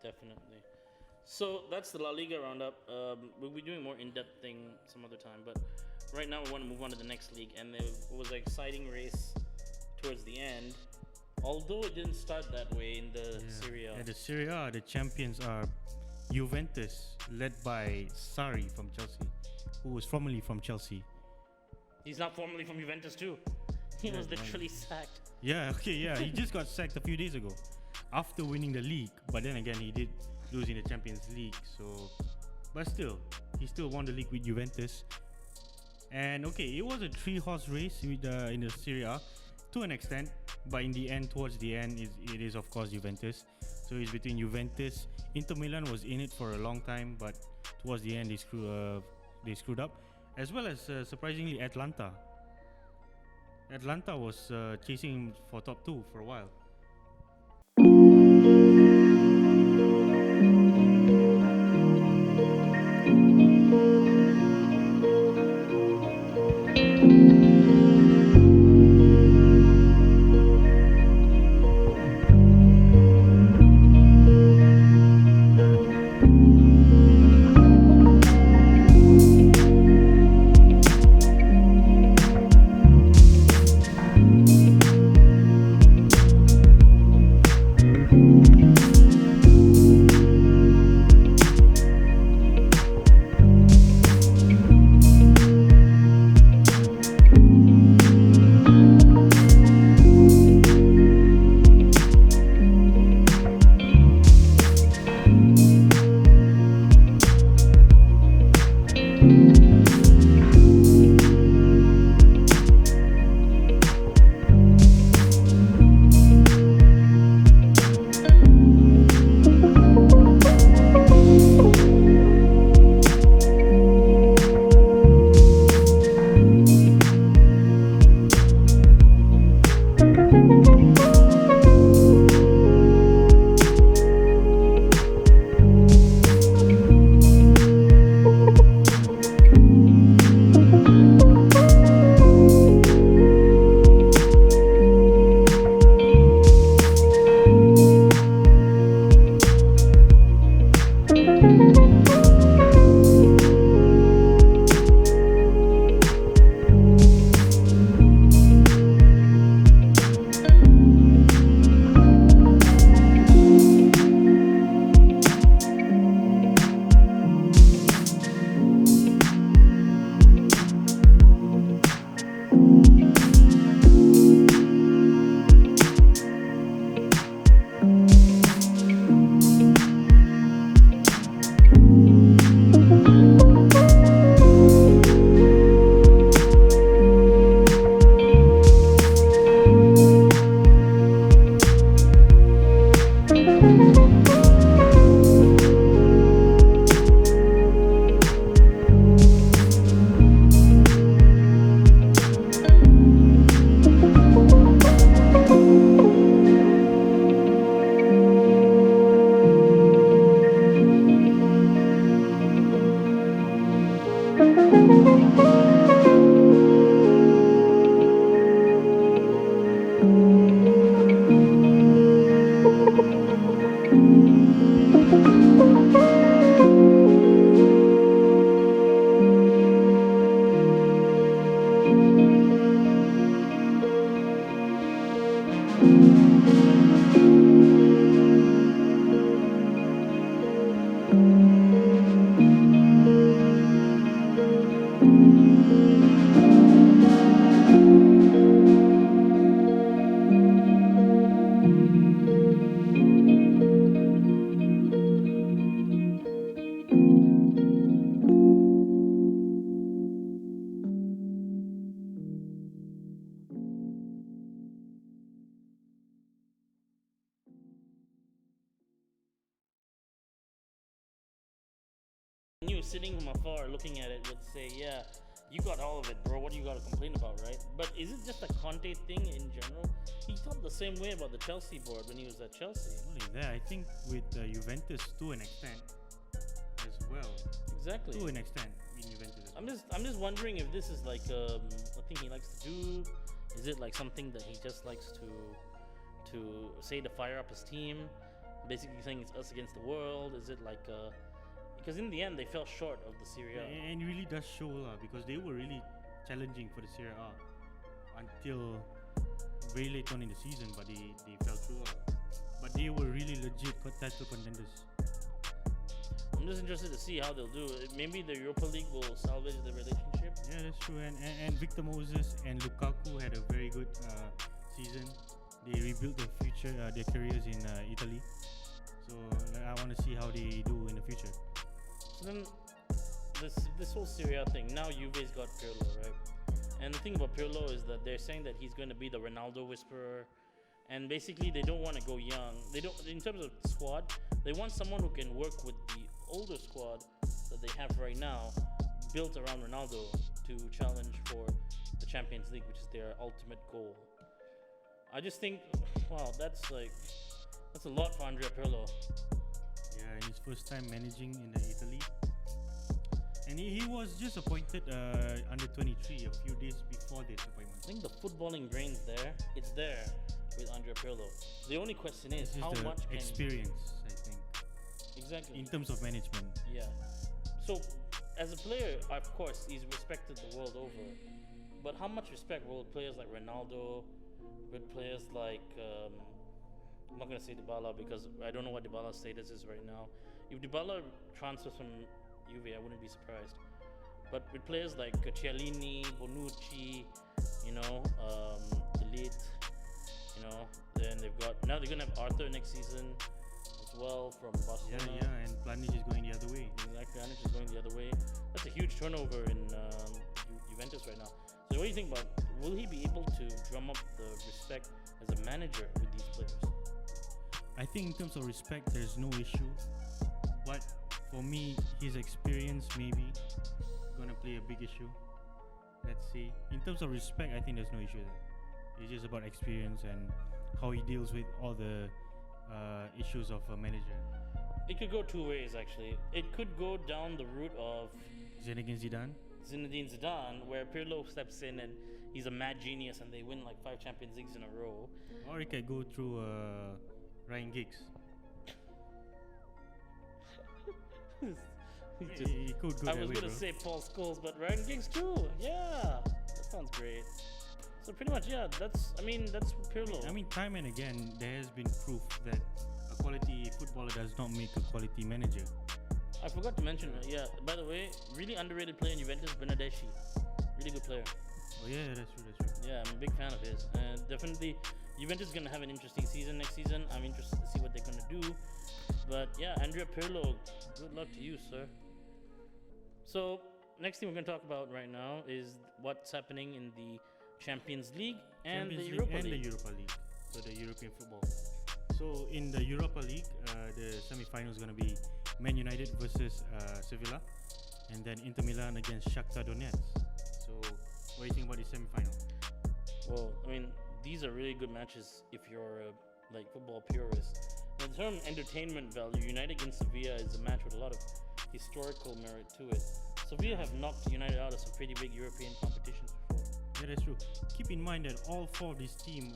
Definitely. So that's the La Liga roundup. We'll be doing more in-depth thing some other time, but right now we want to move on to the next league, and it was an exciting race towards the end. Although it didn't start that way in the Serie A. Yeah, the Serie A, the champions are Juventus, led by Sarri from Chelsea, who was formerly from Chelsea. He's not formerly from Juventus too. He was literally sacked. Yeah, okay, yeah. He just got sacked a few days ago after winning the league. But then again, he did lose in the Champions League. So, but still, he still won the league with Juventus. And okay, it was a three-horse race with, in the Serie A to an extent. But in the end, towards the end, it is of course Juventus. So it's between Juventus. Inter Milan was in it for a long time, but towards the end, they screwed up. As well as surprisingly, Atlanta. Atlanta was chasing him for top 2 for a while. You sitting from afar looking at it would say, yeah, you got all of it, bro. What do you got to complain about, right? But is it just a Conte thing in general? He felt the same way about the Chelsea board when he was at Chelsea. Only that, I think with Juventus to an extent as well. Exactly. To an extent in Juventus. I'm just wondering if this is like a thing he likes to do. Is it like something that he just likes to say to fire up his team? basically saying it's us against the world? Is it like because in the end they fell short of the Serie A. And it really does show because they were really challenging for the Serie A until very late on in the season, but they fell through. But they were really legit title contenders. I'm just interested to see how they'll do. Maybe the Europa League will salvage the relationship. Yeah, that's true. And Victor Moses and Lukaku had a very good season. They rebuilt their careers in Italy. So I want to see how they do in the future. So then, this whole Serie A thing. Now Juve's got Pirlo, right? And the thing about Pirlo is that they're saying that he's going to be the Ronaldo whisperer. And basically, they don't want to go young. They don't, in terms of squad, they want someone who can work with the older squad that they have right now, built around Ronaldo, to challenge for the Champions League, which is their ultimate goal. I just think, wow, that's a lot for Andrea Pirlo. Yeah, his first time managing in Italy. And he was just appointed under 23 a few days before this appointment. I think the footballing brain's there. It's there with Andrea Pirlo. The only question is how much experience, I think. Exactly. In terms of management. Yeah. So, as a player, of course, he's respected the world over. But how much respect will players like Ronaldo, with players like, I'm not going to say Dybala because I don't know what Dybala's status is right now. If Dybala transfers from Juve, I wouldn't be surprised. But with players like Chiellini, Bonucci, Elite, then now they're going to have Arthur next season as well from Barcelona. Yeah, and Pjanic is going the other way. Exactly, Pjanic is going the other way. That's a huge turnover in Juventus right now. So what do you think about, will he be able to drum up the respect as a manager with these players? I think in terms of respect, there's no issue. But for me, his experience maybe gonna play a big issue. Let's see. In terms of respect, I think there's no issue there. It's just about experience and how he deals with all the issues of a manager. It could go two ways, actually. It could go down the route of Zinedine Zidane, where Pirlo steps in and he's a mad genius and they win like 5 Champions Leagues in a row. Or it could go through Ryan Giggs. He could go I was going to say Paul Scholes, but Ryan Giggs too. Yeah, that sounds great. So pretty much, yeah, that's Pirlo. I mean, time and again, there has been proof that a quality footballer does not make a quality manager. I forgot to mention, by the way, really underrated player in Juventus, Bernardeschi. Really good player. Oh yeah, that's true. Yeah, I'm a big fan of his. Definitely, Juventus is going to have an interesting season next season. I'm interested to see what they're going to do. But yeah, Andrea Pirlo, good luck to you, sir. So, next thing we're going to talk about right now is what's happening in the Champions League and the Europa League. So the European football. So in the Europa League, the semi-final is going to be Man United versus Sevilla, and then Inter Milan against Shakhtar Donetsk. So what do you think about the semi-final? Well, I mean, these are really good matches if you're a football purist. In terms of entertainment value, United against Sevilla is a match with a lot of historical merit to it. Sevilla have knocked United out of some pretty big European competitions before. Yeah, that's true. Keep in mind that all 4 of these teams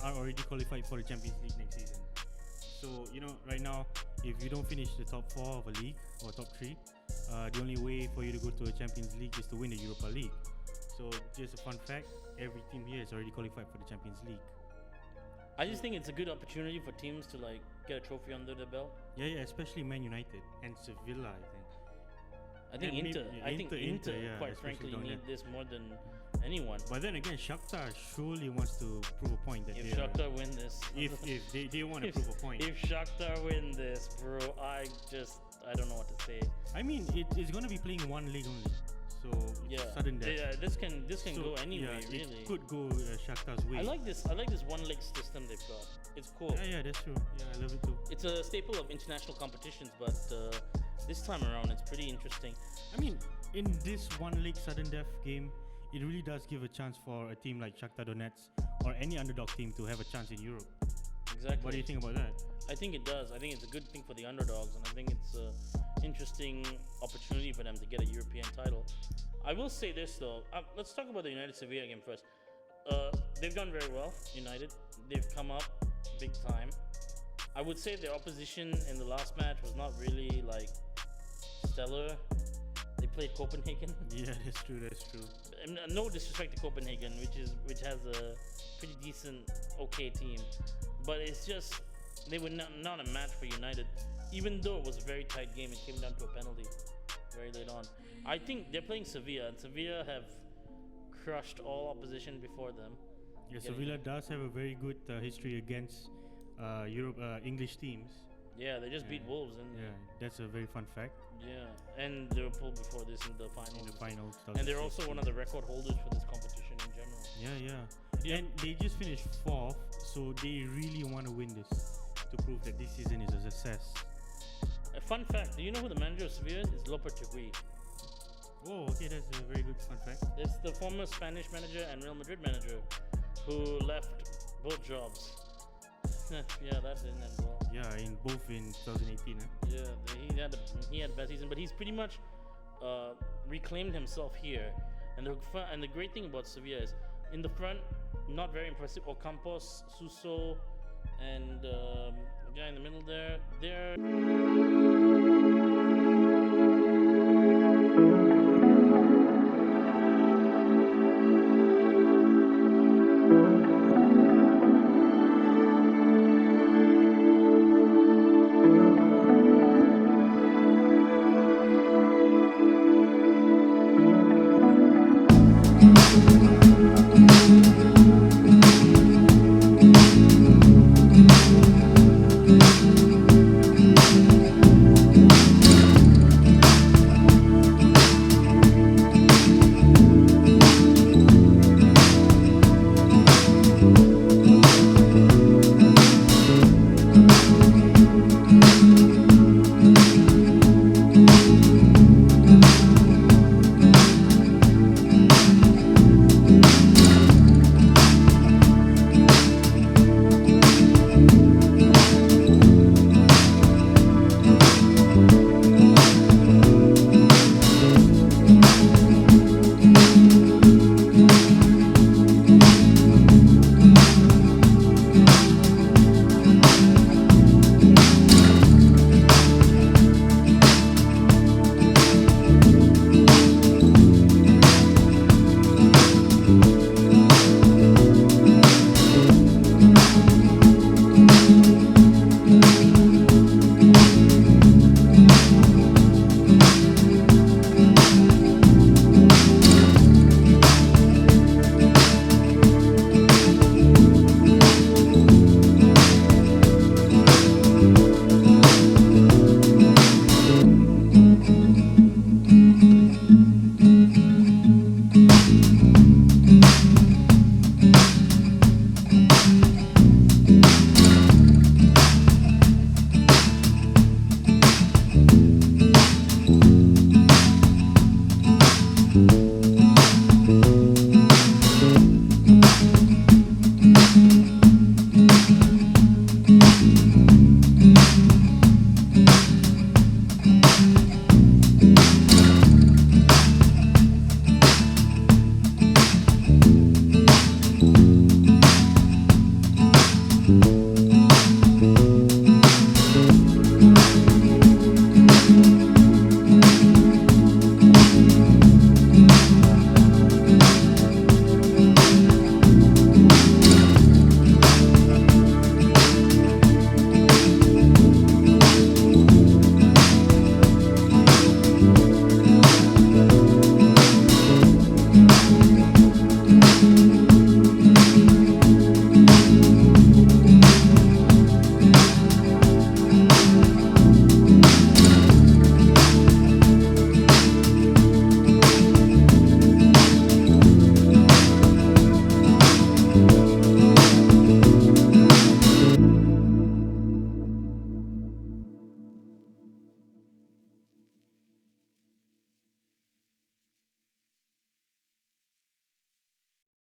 are already qualified for the Champions League next season. So, right now, if you don't finish the top 4 of a league or top 3, the only way for you to go to a Champions League is to win the Europa League. So, just a fun fact, every team here is already qualified for the Champions League. I just think it's a good opportunity for teams to get a trophy under their belt. Yeah, especially Man United and Sevilla, I think. I think Inter, quite frankly, need this more than anyone. But then again, Shakhtar surely wants to prove a point that if Shakhtar win this, if they want to prove a point. If Shakhtar win this, bro, I don't know what to say. I mean, it's gonna be playing one leg only, so sudden death. Yeah, this can go anyway. Yeah, really, it could go Shakhtar's way. I like this one leg system they've got. It's cool. Yeah, that's true. Yeah, I love it too. It's a staple of international competitions, but this time around, it's pretty interesting. I mean, in this one leg sudden death game, it really does give a chance for a team like Shakhtar Donetsk or any underdog team to have a chance in Europe. Exactly. What do you think about that? I think it does. I think it's a good thing for the underdogs, and I think it's an interesting opportunity for them to get a European title. I will say this though. Let's talk about the United Sevilla game first. They've done very well, United. They've come up big time. I would say their opposition in the last match was not really like stellar. They played Copenhagen. Yeah, that's true. That's true. And no disrespect to Copenhagen, which has a pretty decent, okay team, but it's just they were not a match for United. Even though it was a very tight game, it came down to a penalty very late on. I think they're playing Sevilla, and Sevilla have crushed all opposition before them. Yeah, Sevilla does have a very good history against English teams. Yeah, they just beat Wolves, and yeah, that's a very fun fact. yeah, and Liverpool before this in the final. In the final, and they're also one of the record holders for this competition in general. Yeah. And they just finished 4th, so they really want to win this to prove that this season is a success. A fun fact: do you know who the manager of Sevilla is? It's Lopetegui. Oh, okay, that's a very good fun fact. It's the former Spanish manager and Real Madrid manager who left both jobs. Yeah, that didn't end well. Yeah, in 2018. Yeah, he had a bad season, but he's pretty much reclaimed himself here. And the great thing about Sevilla is in the front, not very impressive. Ocampos, Suso, and the guy in the middle there, they're